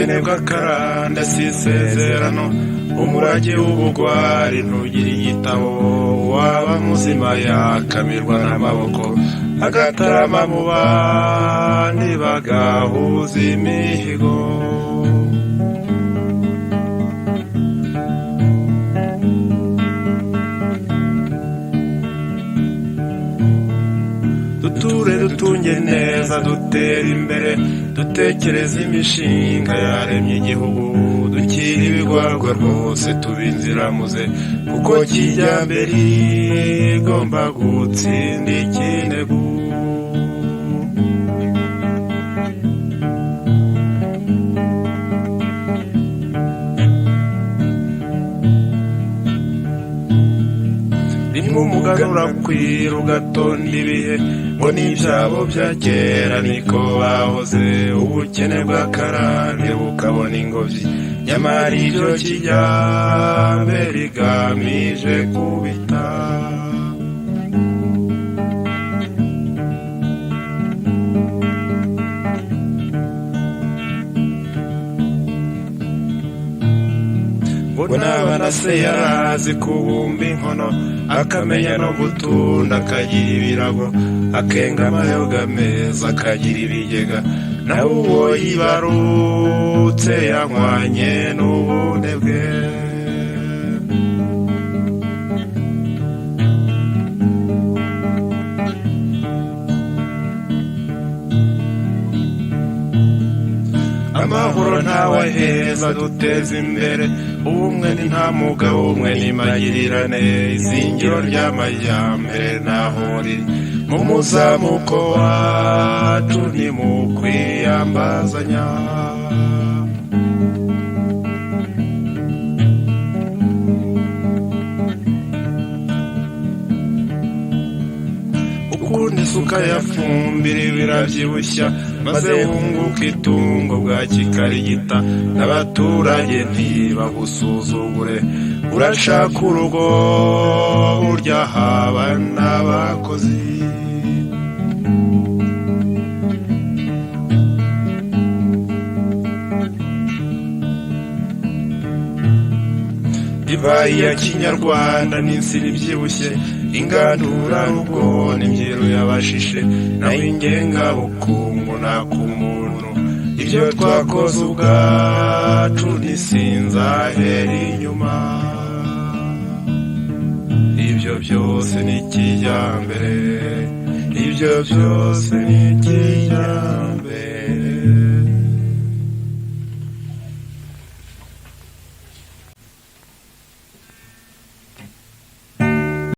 ubukene bw'akaranda si isezerano, umurage w'ubugwari ntugira igitabo, waba muzima yakamirwa n'amaboko, agatarama mu bandi bagahuza imihigo. Duture dutunge neza dutere imbere, dutekereze imishinga yaremye igihugu, dukira ibigwarwa rwose tuba inziramuze, kuko kijyambere igomba gutsinda ikinegu. Rimwe umuganura kwira ugatonda ibihe, ngo n'ibyabo bya kera niko bahoze, ubukene bw'akarande bukabona ingobyi, nyamara iryo kijyambere rigamije kubita. Ngo nabana se yarazi kubumba inkono, akamenya no gutunda akagira ibirago, akenga amayoga meza akagira ibigega, nawe uwo yibarutse yanywanye n'ubunebwe. Amahoro ntawe heza duteza imbere, ubumwe ni nta mugabo umwe n'imagirirane, izingiro ry'amajyambere naho riri mu muzamuko wacu ni mu kwiyambazanya. Ukunda isuka yafumbira birabyibushya, maze wunguka itungo bwa kikarigita, n'abaturage ntibagusuzugure, urashaka urugo burya haba n'abakozi. Divayi ya kinyarwanda n'insina ibyibushye, ingandura rugo n'imbyiro y'abashishe, naho ingengabukungu n'ak'umuntu, ibyo twakoze ubwacu ntisinzahera inyuma. Ibyo byose ni kijyambere, ibyo byose ni kijyambere.